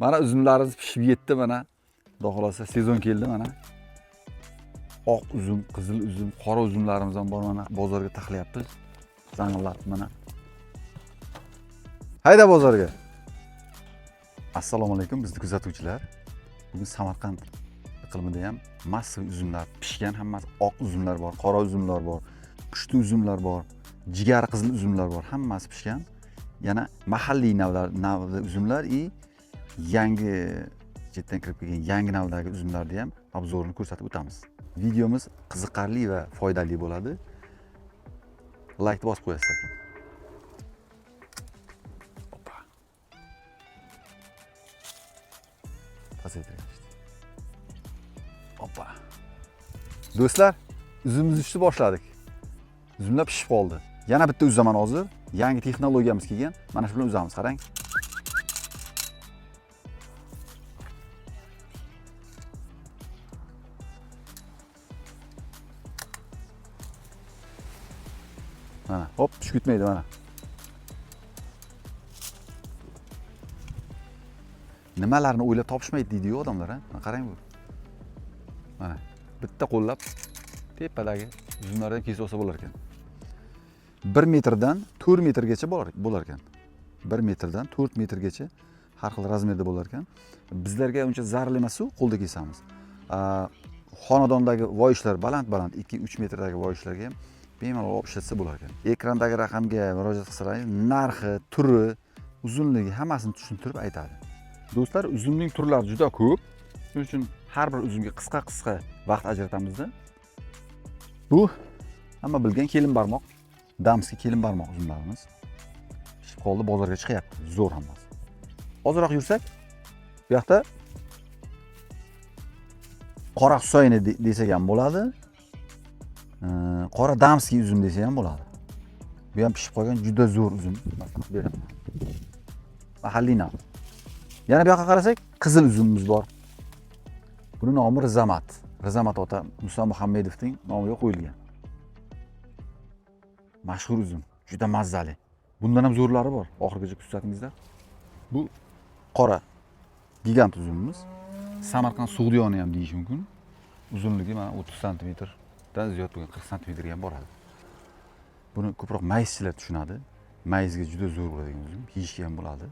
Mana uzumlarimiz pishib yetdi mana. Xudo xolasa sezon keldi mana. Oq uzum, qizil uzum, qora uzumlarimiz ham bor mana bozorga taxlayapmiz. Zang'illatib mana. Hayda bozorga. Assalomu alaykum bizni kuzatuvchilar. Bugun Samarqand iqlimida ham massiv uzumlar pishgan, hammasi oq uzumlar bor, qora uzumlar bor, pushti uzumlar bor, jigar qizil uzumlar bor, hammasi pishgan. Yana mahalliy navda uzumlar yangi chetdan kirib kelgan yangi navdagi uzumlarni ham obzorini ko'rsatib o'tamiz. Videomiz qiziqarli va foydali bo'ladi. Like bosib qo'yasizlar. Hoppa. Pasaytiramiz. Hoppa. Do'stlar, uzumimizni ishni boshladik. Uzumlar pishib qoldi. Yana bitta uzaman hozir. Yangi texnologiyamiz kelgan. Mana shu bilan uzamiz, qarang. Mana, hop, tushib ketmaydi mana. Nimalarni o'ylab topishmaydi deydi-ku odamlar, ha? Qarang bu. Mana, bitta qo'llab tepadagi uzumlardan kesib olsa bo'lar ekan. 1 metrdan 4 metrgacha bo'lar ekan. 1 metrdan 4 metrgacha har xil razmerda bo'lar ekan. Bizlarga uncha zarur emas-ku, qo'lda kesamiz. Xonadondagi voyishlar baland-baland 2-3 metrdagi voyishlarga ham bemalol olib ishlatsa bo'lar ekan. Ekrandagi raqamga murojaat qilsangiz, narxi, turi, uzunligi hammasini tushuntirib aytadi. Do'stlar, uzumning turlari juda ko'p. Shuning uchun har bir uzumga qisqa vaqt ajratamizda. Bu hamma bilgan kelin barmoq, damski kelin barmoq uzumlarimiz. Pishib qoldi, bozorga chiqyapti. Zo'r hammasi. Ozroq yursak, bu yoqda qora husoyni desak ham bo'ladi. Qora damski uzum desa ham bo'ladi. Bu ham pishib qolgan juda zo'r uzum. Beraman. Mahalliy nav. Yana bu yoqqa qarasak, qizil uzumimiz bor. Buning nomi Rizamat. Rizamat ota Musa Muhammedovning nomiga qo'yilgan. Mashhur uzum, juda mazzali. Bundan ham zo'rlari bor. Oxirigacha kuzatingizlar. Bu qora gigant uzumimiz. Samarqand Sug'diyoni ham deyish mumkin. Uzunligi mana 30 sm dan ziyod bo'lgan 40 sm ga ham boradi. Buni ko'proq mayizchilar tushunadi. Mayizga juda zo'r bo'ladigan uzum, yeyishga ham bo'ladi.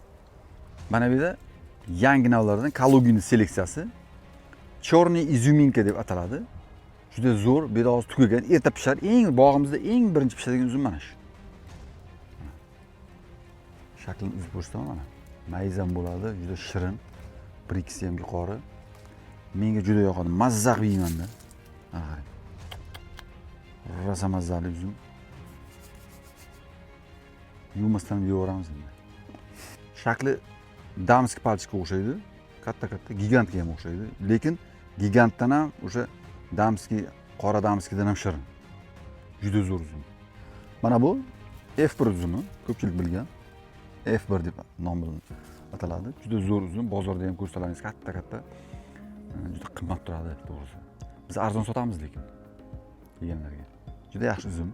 Mana bu yerda yangi navlardan Kalugini seleksiyasi Chorniy izuminka deb ataladi. Juda zo'r, bu yerda hozir tugagan, erta pishar. Eng bog'imizda eng birinchi pishadigan uzum mana shu. Shaklini uzib ko'rsataman mana. Mayiz ham bo'ladi, juda shirin. 1-2 ham yuqori. Menga juda yoqadi, mazza qilib yeyman-da. Mana qarang. Rosa mazzali uzum. Yumasdan yeyaveramiz endi. Shakli damski palchikka o'xshaydi. Katta gigantga ham o'xshaydi. Lekin gigantdan ham o'sha damski, qora damskidan ham shirin. Juda zo'r uzum. Mana bu F1 uzumi, ko'pchilik bilgan. F1 deb nom bilan ataladi. Juda zo'r uzum, bozorda ham ko'rsalaringiz katta. Juda qimmat turadi, to'g'risi. Biz arzon sotamiz lekin yeganlarga. Juda yaxshi uzum.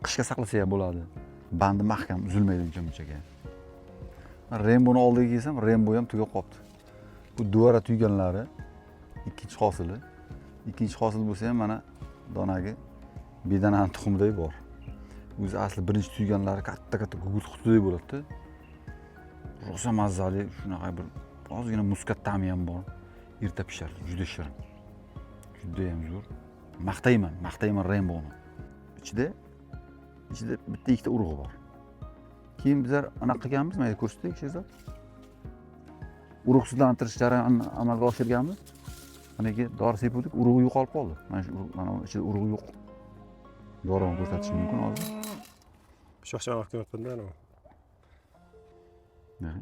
Qishga saqlasa ham bo'ladi. Bandi mahkam, uzilmaydi uncha-munchaga. Remboni oldiga kelsam, Rembo ham tugab qolibdi. Bu duvara tuyganlari ikkinchi hosili. Ikkinchi hosil bo'lsa ham mana donagi bedanani tuxumiday bor. O'zi asli birinchi tuyganlari katta gugurt qutidek bo'ladi. Rosa mazzali, shunaqa bir ozgina muskat ta'mi ham bor. Erta pishar, juda shirin. Juda ham zo'r. Maqtayman Remboni. Ichida bitta ikkita urug'i bor. Keyin bizlar anaqa qilganmiz, mana ko'rsatdik, Shehzod. Urug'sizlantirish jarayonini amalga oshirganmiz. Maniki dori sepuvdik, urug'i yo'qolib qoldi. Mana shu mana ichida urug'i yo'q. Dorini ko'rsatishim mumkin hozir. Shoxchan olib kelibman-da ana.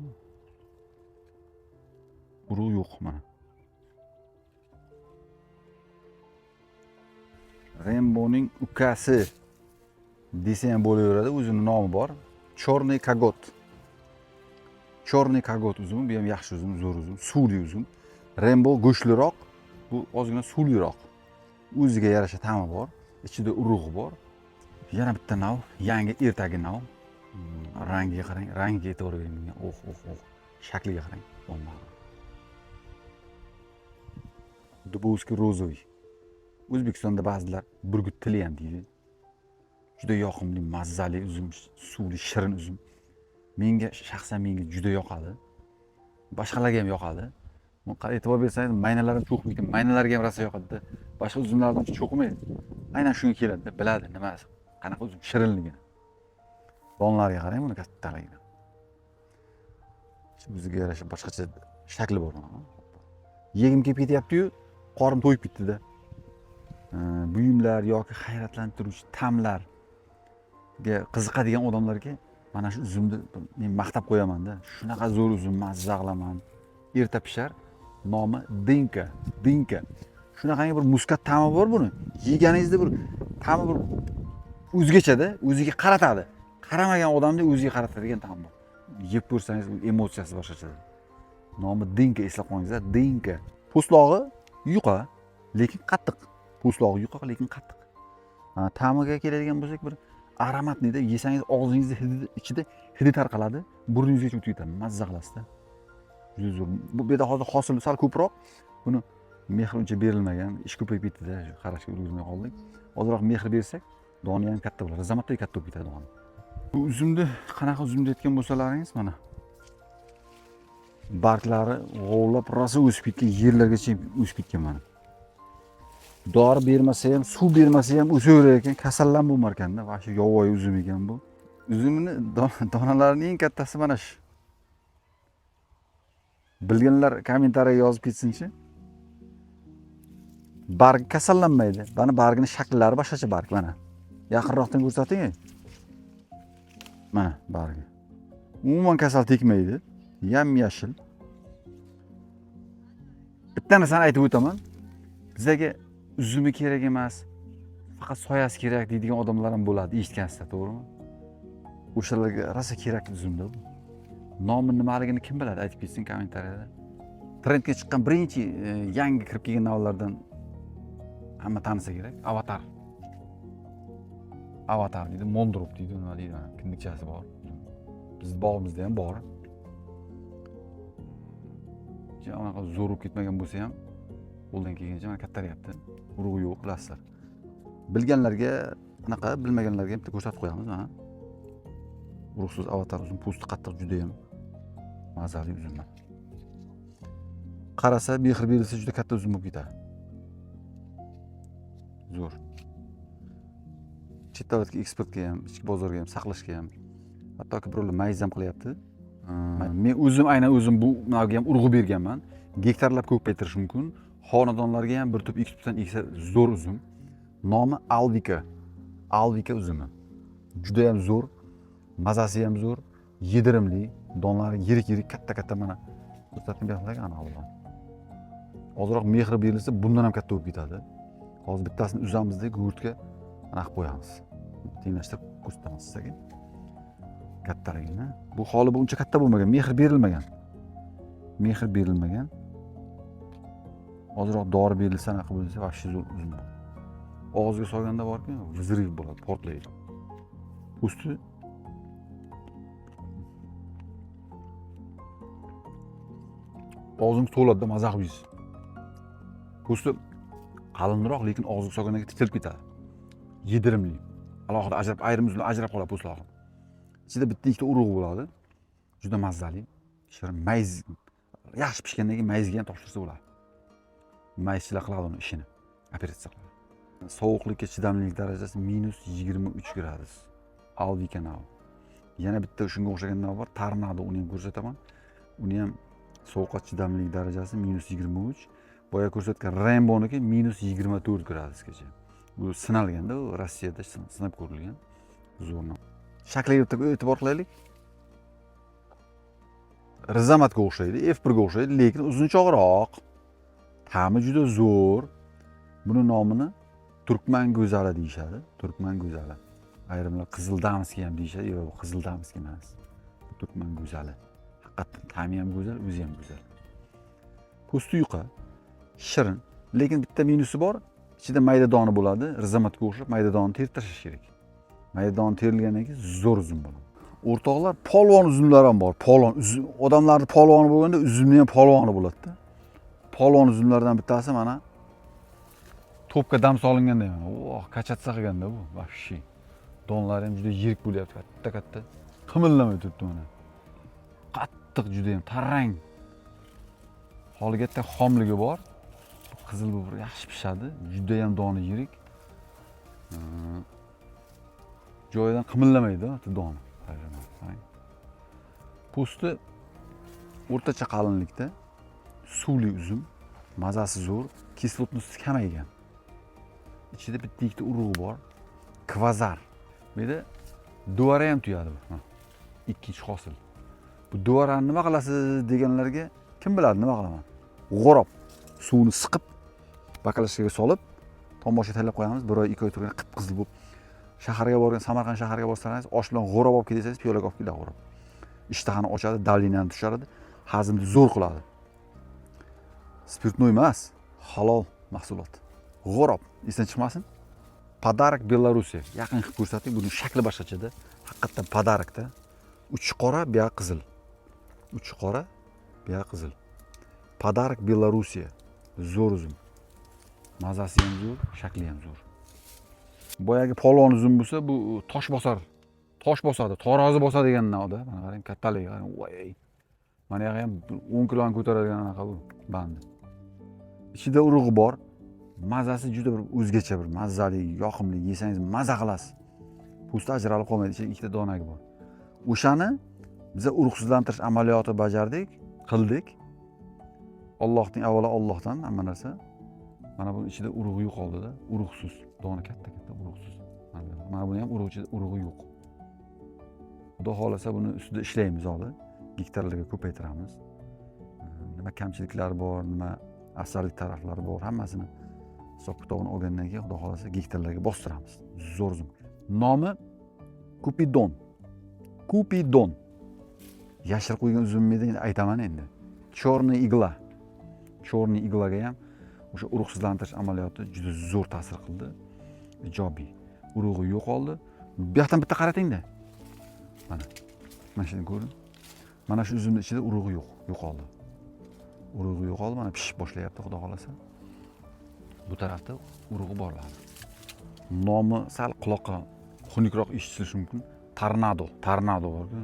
Urug'i yo'q mana. Remboning ukasi desa ham bo'laveradi, o'zining nomi bor. Chorniy kagot. Chorniy kagot uzumi, bu ham yaxshi uzum, zo'r uzum, suvli uzum. Rembo go'shtliroq, bu ozgina suvliroq. O'ziga yarasha ta'mi bor, ichida urug'i bor. Yana bitta nav, yangi ertagi nav. Rangiga qarang, rangiga e'tibor bering bunga. Oh. Shakliga qarang. Bo'lmadi. Dubovskiy rozovый. O'zbekistonda ba'zilar burgut tili ham deydi. Juda yoqimli, mazali uzum, suvli, shirin uzum. Menga shaxsan juda yoqadi. Boshqalarga ham yoqadi. E'tibor bersangiz, maynalarim cho'qmaydi. Maynalarga ham rosa yoqadi. Boshqa uzumlardan cho'qmaydi. Aynan shunga keladi, biladi nimasi. Qanaqa uzum shirinligini. Donlarga qarang, buni kattaligini. O'ziga yarasha boshqacha shakli bor mana. Yegim kelib ketyapti-yu, qorim to'yib ketdi-da. Buyumlar yoki hayratlantiruvchi ta'mlarga qiziqadigan odamlarga mana shu uzumni men maqtab qo'yaman-da. Shunaqa zo'r uzum, mazza qilaman. Erta pishar. Nomi dinka. Dinka. Shunaqangi bir muskat ta'mi bor buni. Yeganingizda bir ta'mi bir o'zgacha-da, o'ziga qaratadi. Qaramagan odamni o'ziga qaratadigan ta'm bor. Yeb ko'rsangiz emotsiyasi boshqacha. Nomi dinka, eslab qo'yingizlar. Dinka. Po'stlog'i yuqa, lekin qattiq. Po'stlog'i yuqa, lekin qattiq. Ta'miga keladigan bo'lsak, bir aromatni deb yesangiz og'zingizda hidi ichida hidi tarqaladi, burningizgacha o'tib ketadi. Mazza qilasiz-da. Juda zo'r. Bu yerda hozir hosil sal ko'proq. Buni mehr uncha berilmagan, ish ko'payib ketdi-da, qarashga ulgurmay qoldik. Ozroq mehr bersak, doni ham katta bo'ladi. Zamatdek katta bo'lib ketadi doni. Bu uzumni qanaqa uzum deyotgan bo'lsalaringiz, mana barglari g'ovlab rosa o'sib ketgan, yerlargacha o'sib ketgan mana. Dori bermasa ham, suv bermasa ham o'saverar ekan, kasallan bo'lmar ekanda. Va shu yovvoyi uzum ekan bu. Uzumni donalarining eng kattasi mana shu. Bilganlar kommentariyaga yozib ketsin-chi. Barg kasallanmaydi. Mana bargning shakllari boshqacha barg mana. Yaqinroqdan ko'rsating. Mana bargi. Umuman kasal tegmaydi. Yam-yashil. Bitta narsani aytib o'taman. Bizga uzumi kerak emas, faqat soyasi kerak deydigan odamlar ham bo'ladi, eshitgansizlar, to'g'rimi? O'shalarga rosa kerak uzumda bu. Nomi nimaligini kim biladi, aytib ketsin kommentariyada. Trendga chiqqan birinchi yangi kirib kelgan navlardan hamma tanisa kerak. Avatar. Avatar deydi, Mondrop deydi, nima deydi, kinnikchasi bor. Biz bog'imizda ham bor. Anaqa zo'r bo'lib ketmagan bo'lsa ham, qo'ldan kelgancha mana kattaryapti. Urug'i yo'q, bilasizlar. Bilganlarga, anaqa bilmaganlarga bitta ko'rsatib qo'yamiz, mana. Urug'siz avatar uzum, po'sti qattiq, juda ham mazali uzumlar. Qarasa, mehr berilsa juda katta uzum bo'lib ketadi. Zo'r. Chet davlatga eksportga ham, ichki bozorga ham, saqlashga ham, hattoki birovlar mayiz ham qilyapti. Men o'zim aynan o'zim bu navga ham urg'u berganman. Gektarlab ko'paytirish mumkin. Xonadonlarga ham bir tup, ikki tupdan eksa zo'r uzum. Nomi Alvika. Alvika uzumi. Juda ham zo'r, mazasi ham zo'r, yedirimli, donlari yirik-yirik, katta-katta mana. Ko'rsatib bersangiz ana Alloh. Ozroq mehr berilsa, bundan ham katta bo'lib ketadi. Hozir bittasini uzamizda go'rtga aniq qo'yamiz. Tenglashtirib ko'rsatamiz sizga. Kattaligini. Bu holi bu uncha katta bo'lmagan, mehr berilmagan. Mehr berilmagan. Ozroq dori berilsa, anaqa bo'lsa, vaqti zo'r uzum. Og'izga solganda borki, vizriv bo'ladi, portlaydi. Po'sti og'zingiz to'ladi, maza qilib yeysiz. Po'sti qalinroq, lekin og'izga solgandan keyin titilib ketadi. Yedirimli. Alohida ajrab, ayrim uzumlar ajrab qoladi po'stlari. Ichida bitta ikkita urug' bo'ladi. Juda mazali. Shirin mayiz yaxshi pishgandan keyin mayizga ham topshirsa bo'ladi. Mayizchilar qiladi uni ishini. Operatsiya qiladi. Sovuqlikka chidamlilik darajasi -23 gradus. Alvika nav. Yana bitta shunga o'xshagan nav bor, Tornado, uni ham ko'rsataman. Uni ham sovuqqa chidamlilik darajasi -23. Boya ko'rsatgan Rainbow'niki -24 gradusgacha. Bu sinalganda, u Rossiyada sinab ko'rilgan. Zo'r nav. Shakliga e'tibor qilaylik. Rizamatga o'xshaydi, F1 ga o'xshaydi, lekin uzunchoqroq. Ta'mi juda zo'r. Buni nomini Turkman go'zali deyishadi. Turkman go'zali. Ayrimlar qizil damski ham deyishadi. Yo'q, qizil damski emas. Turkman go'zali. Haqiqatan ta'mi ham go'zal, o'zi ham go'zal. Po'sti yuqa, shirin, lekin bitta minusi bor. Ichida mayda doni bo'ladi, rizamatga o'xshab mayda donni terib tashlash kerak. Mayda doni terilgandan keyin zo'r uzum bo'ladi. O'rtoqlar, polvon uzumlar ham bor. Polvon uzum, odamlarning polvoni bo'lganda uzumning ham polvoni bo'ladi-da. Polvon uzumlardan bittasi mana to'pga dam solinganda mana kachatsa qilganda bu вообще donlari ham juda yirik bo'lyapti, katta qimillamay turibdi mana. Qattiq juda ham tarang. Holigatda xomligi bor. Qizil bu yaxshi pishadi, juda ham doni yirik. Joyidan qimillamaydi, doni. Po'sti o'rtacha qalinlikda, suvli uzum, mazasi zo'r, kislotnosti kamaygan. Ichida bitta ikkita urug'i bor. Kvazar. Bu yerda duvara ham tuyadi bu. Ikkinchi hosil. Bu duvarani nima qilasiz deganlarga kim biladi nima qilaman? G'orob suvni siqib, bakalashkaga solib, tomosha tayyorlab qo'yamiz. 1 oy 2 oy turgan qip-qizil bo'lib. Shaharga borgan, Samarqand shahariga borsangiz, osh bilan g'orob olib kelsangiz, piyolaga olib keladi g'orob. Ishtahani ochadi, davleniyani tushiradi, hazmni zo'r qiladi. Spirtnoy emas, halol mahsulot. G'orob, esdan chiqmasin. Padarak Belorussiya. Yaqin qilib ko'rsating, buning shakli boshqachada. Haqiqatan padarakda. Uchi qora, bu yoq qizil. Uchi qora, bu yoq qizil. Padarak Belorussiya. Zo'r uzum. Mazasi ham zo'r, shakli ham zo'r. Boyagi polvon uzum bo'lsa, bu tosh bosar. Tosh bosadi, tarozi bosadi degan navda. Mana qarang, kattaligi, qarang. Voy. Mana yoq ham 10 kiloni ko'taradigan anaqa bu bandi. Ichida urug'i bor. Mazasi juda bir o'zgacha bir mazali, yoqimli, yesangiz maza qilasiz. Po'sti ajralib qolmaydi, ichida ikkita donagi bor. O'shani biz urug'sizlantirish amaliyoti bajardik, qildik. Allohning avvalo Allohdan hamma narsa. Mana bu ichida urug'i yo'q oldida, urug'siz, doni katta urug'siz. Mana buni ham urug'i yo'q. Xudo xolasa buni ustida ishlaymiz hozir. Gektarlarga ko'paytiramiz. Nima kamchiliklari bor, nima afzallik taraflari bor, hammasini hisob-kitobini olgandan keyin xudo xolasa gektarlarga bostiramiz. Zo'r uzum. Nomi Kupidon. Kupidon. Yashirib qo'ygan uzumni endi aytaman endi. Chorniy igla. Chorniy iglaga ham o'sha urug'sizlantirish amaliyoti juda zo'r ta'sir qildi. Ijobiy. Urug'i yo'qoldi. Bu yoqdan bitta qaratingda. Mana. Mana shuni ko'ring. Mana shu uzumning ichida urug'i yo'qoldi. Urug'i yo'qoldi, mana pishib boshlayapti, xudo xolasa. Bu tarafda urug'i borladi. Nomi sal quloqqa xunukroq eshitilishi mumkin. Tornado bor-ku.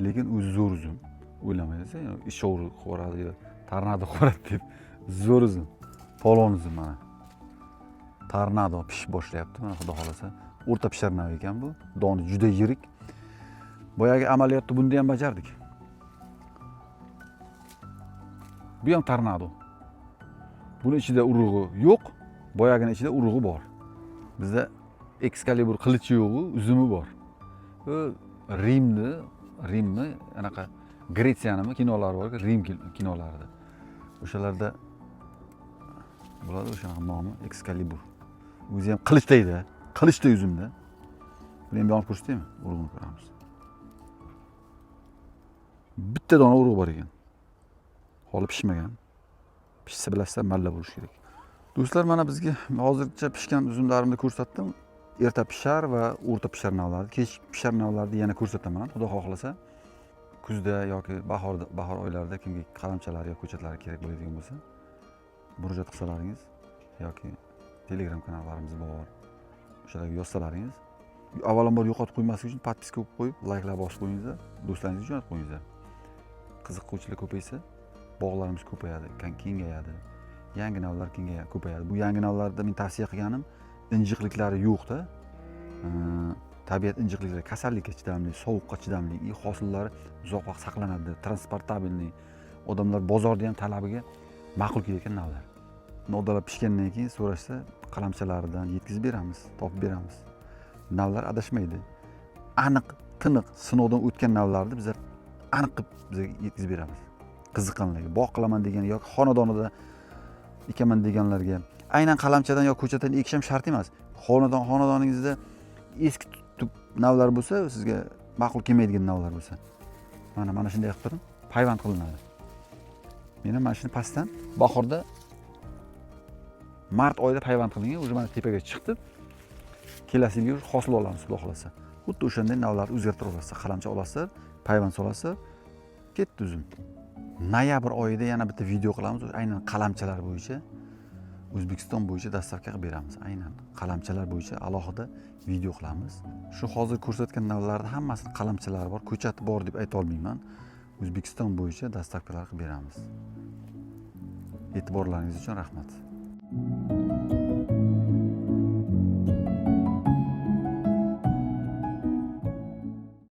Lekin o'zi zo'r uzum. O'ylamaysiz, ishovri qo'radi yo tornado qo'radi deb. Zo'r uzum. Polvon uzum mana. Tornado pishib boshlayapti, mana xudo xolasa. O'rta pisharnav ekan bu. Doni juda yirik. Boyagi amaliyotni bunda ham bajardik. Bu ham tornado. Buni ichida urug'i yo'q, boyagining ichida urug'i bor. Bizda Excalibur qilichi yo'q, uzumi bor. Bu Rimni, anaqa Gretsiyanimi kinolari bor-ku, Rim kinolarida. O'shalarda bo'ladi o'shaning nomi Excalibur. O'zi ham qilichtaydi, qilichday uzumda. Buni ham yonib ko'rsataymi? Urug'ini ko'ramiz. Bitta dona urug' bor ekan. Holi pishmagan. Pishsa bilasizlar, malla bo'lishi kerak. Do'stlar, mana bizga hozircha pishgan uzumlarimni ko'rsatdim. Erta pishar va o'rta pishar navlarni, kech pishar navlarni yana ko'rsataman, xudo xohlasa. Kuzda yoki bahor oylarida kimga qalamchalar yoki ko'chatlar kerak bo'ladigan bo'lsa, murojaat qilsalaringiz yoki Telegram kanallarimiz bor. O'shalarga yozsalaringiz, avvalambor yo'qotib qo'ymaslik uchun podpiska qo'yib, layklar bosib qo'yingizlar, do'stlaringizga jo'natib qo'yingizlar. Qiziquvchilar ko'paysa, bog'larimiz ko'payadi, kengayadi. Yangi navlar ko'payadi. Bu yangi navlarda men tavsiya qilganim injiqliklari yo'q-da. Tabiat injiqliklari kasallikka chidamli, sovuqqa chidamli, hosillari uzoq vaqt saqlanadi, transportabilni. Odamlar bozorda ham talabiga ma'qul kelayotgan navlar. Nodalar pishgandan keyin so'rashsa, qalamchalaridan yetkazib beramiz, topib beramiz. Navlar adashmaydi. Aniq, tiniq sinovdan o'tgan navlarni biz aniq qilib bizga yetkazib beramiz. Qiziqqanlarga, bog' qilaman degan yoki xonadonida ekaman deganlarga, aynan qalamchadan yoki ko'chatdan ekish ham shart emas. Xonadoningizda eski navlar bo'lsa, sizga ma'qul kelmaydigan navlar bo'lsa, mana shunday qilib turib payvand qilinadi. Men ham mana shuni pastdan bahorda mart oyida payvand qilingan, o'zi mana tepaga chiqdi. Kelasi yil hosil olamiz, xudo xolasa. Xuddi o'shanday navlarni o'zgartirib olasizlar, qalamcha olasizlar, payvand solasizlar, ketdi uzum. Noyabr oyida yana bitta video qilamiz, aynan qalamchalar bo'yicha. O'zbekiston bo'yicha dastavka qilib beramiz. Aynan qalamchalar bo'yicha alohida video qilamiz. Shu hozir ko'rsatgan navlarda hammasini qalamchalari bor, ko'chati bor deb ayta olmayman. O'zbekiston bo'yicha dastavkalar qilib beramiz. E'tiborlaringiz uchun rahmat.